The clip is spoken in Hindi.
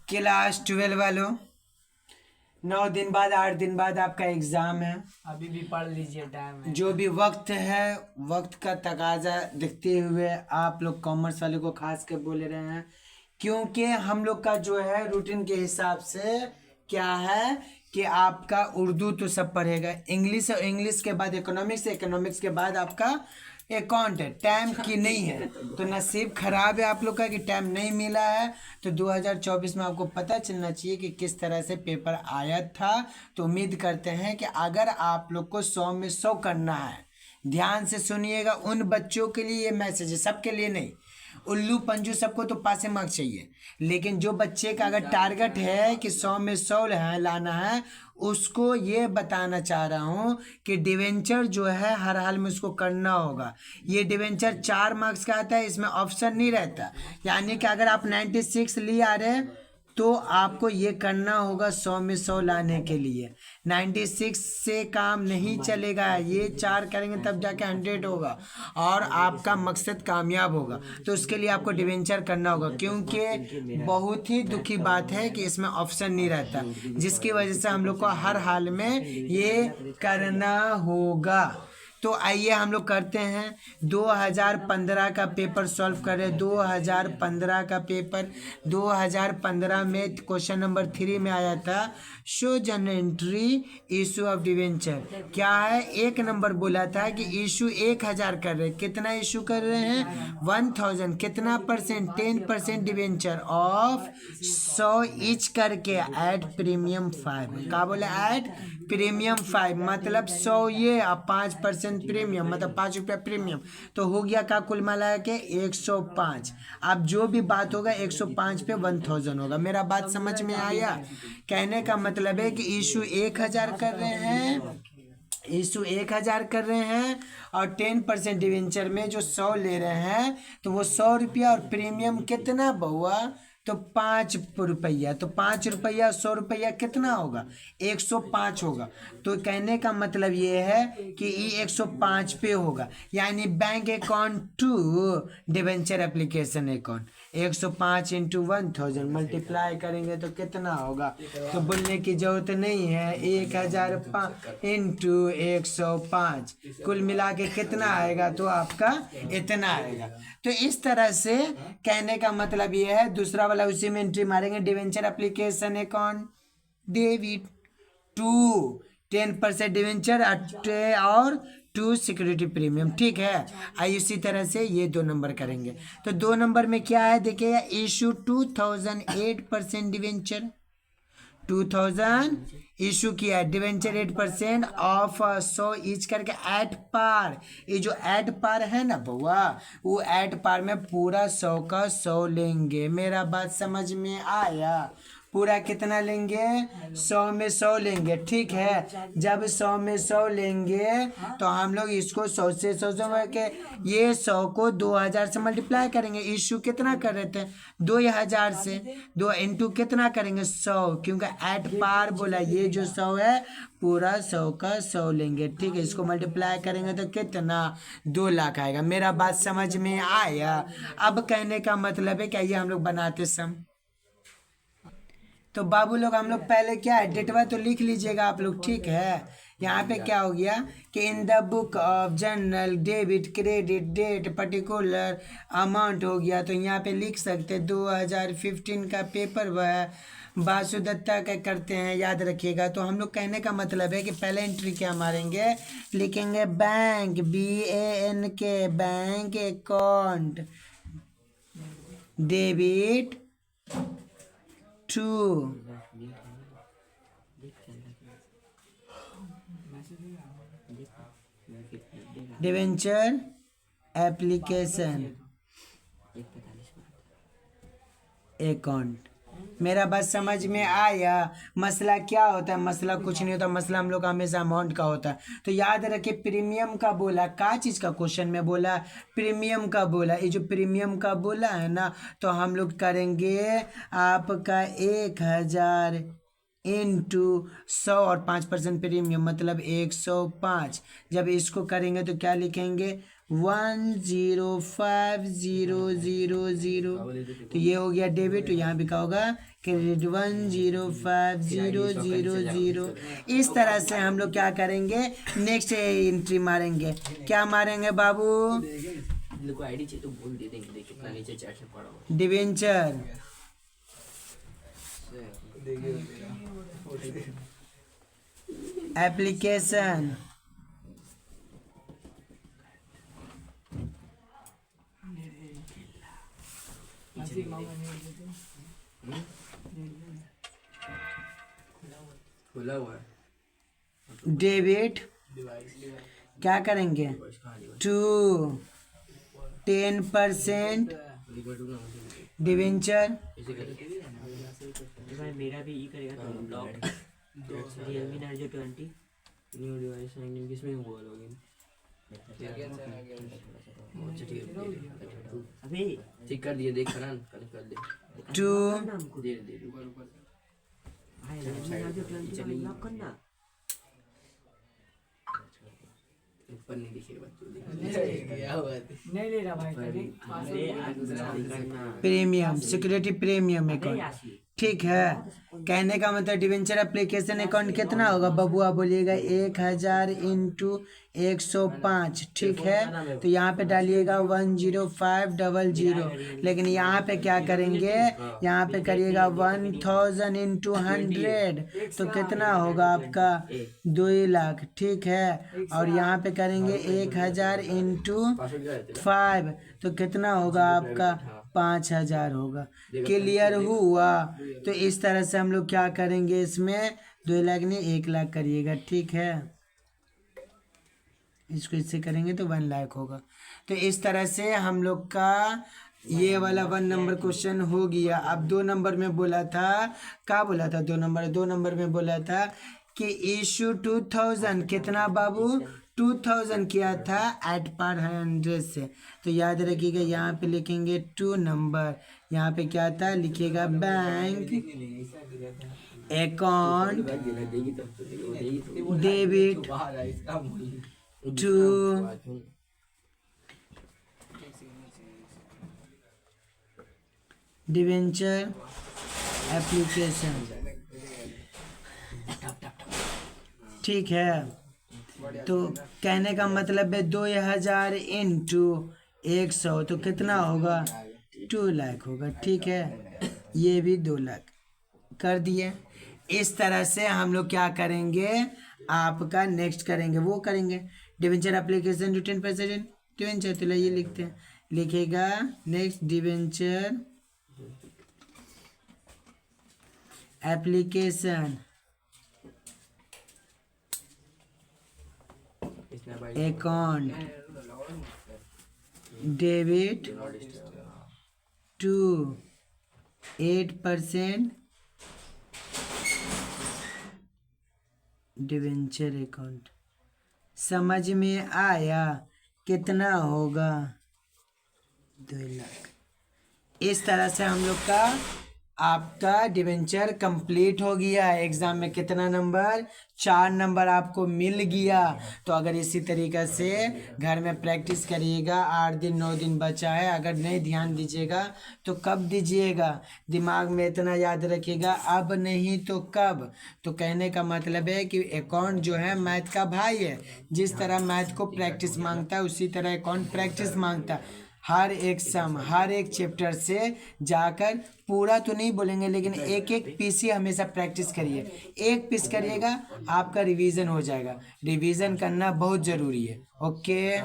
क्लास 12 वालों, 9 दिन बाद 8 दिन बाद आपका एग्जाम है। अभी भी पढ़ लीजिए, टाइम है। जो भी वक्त है, वक्त का तकाजा देखते हुए आप लोग कॉमर्स वाले को खास कर बोल रहे हैं, क्योंकि हम लोग का जो है रूटीन के हिसाब से क्या है कि आपका उर्दू तो सब पढ़ेगा, इंग्लिश और इंग्लिश के बाद इकोनॉमिक्स, इकोनॉमिक्स के बाद आपका अकाउंट है। टाइम की नहीं है, तो नसीब खराब है आप लोग का कि टाइम नहीं मिला है। तो 2024 में आपको पता चलना चाहिए कि किस तरह से पेपर आया था। तो उम्मीद करते हैं कि अगर आप लोग को 100 में 100 करना है, ध्यान से सुनिएगा। उन बच्चों के लिए ये मैसेज है, सबके लिए नहीं। उल्लू पंजू सबको तो पासिंग मार्क्स चाहिए, लेकिन जो बच्चे का अगर टारगेट है कि 100 में 100 है लाना है, उसको ये बताना चाह रहा हूँ कि डिवेंचर जो है हर हाल में उसको करना होगा। ये डिवेंचर 4 मार्क्स का आता है, इसमें ऑप्शन नहीं रहता। यानी कि अगर आप 96 लिए आ रहे हैं तो आपको ये करना होगा 100 में 100 लाने के लिए। 96 से काम नहीं चलेगा, ये 4 करेंगे तब जाके 100 होगा और आपका मकसद कामयाब होगा। तो उसके लिए आपको डिवेंचर करना होगा, क्योंकि बहुत ही दुखी बात है कि इसमें ऑप्शन नहीं रहता, जिसकी वजह से हम लोग को हर हाल में ये करना होगा। तो आइए हम लोग करते हैं। 2015 का पेपर सॉल्व करें। 2015 का पेपर 2015 में क्वेश्चन नंबर 3 में आया था, शो जन एंट्री इशू ऑफ डिवेंचर। क्या है, 1 नंबर बोला था कि इशू 1000 कर रहे हैं। कितना इशू कर रहे हैं? 1000। कितना परसेंट? 10% डिवेंचर ऑफ 100 ईच करके एट प्रीमियम 5। क्या बोला? एट प्रीमियम 5 मतलब 100 ये और 5% प्रीमियम, मतलब 5 रुपया प्रीमियम। तो हो गया का कुल मिला के 105। अब जो भी बात होगा 105 पे 1000 होगा। मेरा बात समझ में आया? कहने का मतलब है कि इशू 1000 कर रहे हैं, इशू 1000 कर रहे हैं और 10% डिवेंचर में जो 100 ले रहे हैं, तो वो 100 रुपया और प्रीमियम कितना बहुआ? तो 5 रुपया। तो 5 रुपया 100 रुपया कितना होगा? 105 होगा। तो कहने का मतलब ये है कि ये 105 पे होगा, यानी bank account to debenture application account. 105 into 1000 multiply करेंगे तो कितना होगा? तो बोलने की जरूरत नहीं है, 1005 इंटू 105 कुल मिला के कितना आएगा? तो आपका इतना आएगा। तो इस तरह से कहने का मतलब ये है। दूसरा वाला उसी में एंट्री मारेंगे, debenture application account debit to 10% debenture और 2 सिक्योरिटी प्रीमियम। ठीक है, आइए इसी तरह से ये 2 नंबर करेंगे। तो 2 नंबर में क्या है देखिएगा, इशू 2008% डिवेंचर 2000 इशू किया है, डिवेंचर 8% ऑफ 100 ईच करके एट पार। ये जो एट पार है ना बउआ, वो एट पार में पूरा 100 का 100 लेंगे। मेरा बात समझ में आया? पूरा कितना लेंगे? 100 में 100 लेंगे। ठीक है, जब 100 में 100 लेंगे तो हम लोग इसको 100 से 100 के ये 100 को 2000 से मल्टीप्लाई करेंगे। इशू कितना कर रहे थे? 2000 से 2 इंटू कितना करेंगे? 100, क्योंकि एट पार बोला। ये जो 100 है पूरा 100 का 100 लेंगे। ठीक है, इसको मल्टीप्लाई करेंगे तो कितना? 2 लाख आएगा। मेरा बात समझ में आया? अब कहने का मतलब है कि आइए हम लोग बनाते सम। तो बाबू लोग हम लोग पहले क्या है, डेटवा तो लिख लीजिएगा आप लोग। ठीक है, यहाँ पे क्या हो गया कि in the book of general debit credit date particular amount हो गया। तो यहाँ पे लिख सकते 2015 का पेपर वह वासुदत्ता का करते हैं, याद रखिएगा। तो हम लोग कहने का मतलब है कि पहले एंट्री क्या मारेंगे, लिखेंगे bank BANK bank account debit to debenture application account. मेरा बात समझ में आया? मसला क्या होता है? मसला कुछ नहीं होता, मसला हम लोग का हमेशा अमाउंट का होता है। तो याद रखिए, प्रीमियम का बोला, का चीज़ का क्वेश्चन में बोला? प्रीमियम का बोला। ये जो प्रीमियम का बोला है ना, तो हम लोग करेंगे आपका 1000 इंटू 100 और 5% प्रीमियम मतलब 105। जब इसको करेंगे तो क्या लिखेंगे 105,000। तो ये हो गया डेबिट। तो यहाँ भी क्या होगा क्रेडिट 105,000। इस तरह से हम लोग क्या करेंगे नेक्स्ट एंट्री मारेंगे। क्या मारेंगे बाबू आईडी चाहिए तो बोल दे देंगे। देख कितना नीचे चैट में पड़ा हुआ डिवेंचर एप्लीकेशन खुला हुआ है। डेबिट क्या करेंगे 10% डिवेंचर भाई मेरा भी ई करेगा तो block Realme Narzo 20 new device किसमें हुआ लॉगिन? अच्छा ठीक है अभी ठीक कर दिए। देख फरहान कनेक्ट कर दे। 2 हमको दे दे भाई रियलमी नार्जो 20 का ब्लॉक करना ऊपर नहीं दिखेगा बच्चों। नहीं ले रहा भाई करना प्रीमियम सिक्योरिटी प्रीमियम अकाउंट ठीक है। कहने का मतलब डिवेंचर एप्लीकेशन अकाउंट कितना होगा बबुआ बोलिएगा 1000 इंटू 105 ठीक है। तो यहाँ पे डालिएगा 10500। लेकिन यहाँ पे क्या करेंगे यहाँ पे करिएगा 1000 इंटू 100 तो कितना होगा आपका 2 लाख ठीक है। और यहाँ पे करेंगे 1000 इंटू 5 तो कितना होगा आपका 5000 होगा। क्लियर हुआ। तो इस तरह से हम लोग क्या करेंगे इसमें 2 लाख नहीं 1 लाख करिएगा ठीक है। इसको इससे करेंगे तो 1 लाख होगा। तो इस तरह से हम लोग का ये वाला 1 नंबर क्वेश्चन हो गया। अब 2 नंबर में बोला था क्या बोला था 2 नंबर में बोला था कि इशू 2000 कितना बाबू 2000 किया था एट पर 100 से। तो याद रखिएगा यहाँ पे लिखेंगे 2 नंबर। यहाँ पे क्या था लिखिएगा bank account debit to debenture application ठीक है। तो कहने का मतलब है 2000 इंटू 100 तो कितना होगा 2 लाख होगा ठीक है। ये भी 2 लाख कर दिए। इस तरह से हम लोग क्या करेंगे आपका नेक्स्ट करेंगे वो करेंगे डिवेंचर एप्लीकेशन टू 10% डिवेंचर। तो ये लिखते हैं लिखेगा next debenture application account debit to 8% debenture account. समझ में आया कितना होगा 2 लाख। इस तरह से हम लोग का आपका डिवेंचर कंप्लीट हो गया। एग्जाम में कितना नंबर 4 नंबर आपको मिल गया। तो अगर इसी तरीके से घर में प्रैक्टिस करिएगा 8 दिन 9 दिन बचा है। अगर नहीं ध्यान दीजिएगा तो कब दीजिएगा दिमाग में इतना याद रखिएगा अब नहीं तो कब। तो कहने का मतलब है कि अकाउंट जो है मैथ का भाई है। जिस तरह मैथ को प्रैक्टिस मांगता है उसी तरह अकाउंट प्रैक्टिस मांगता है। हर एक सम हर एक चैप्टर से जाकर पूरा तो नहीं बोलेंगे लेकिन एक एक पीस ही हमेशा प्रैक्टिस करिए। एक पीस करिएगा आपका रिवीजन हो जाएगा। रिवीजन करना बहुत ज़रूरी है। ओके।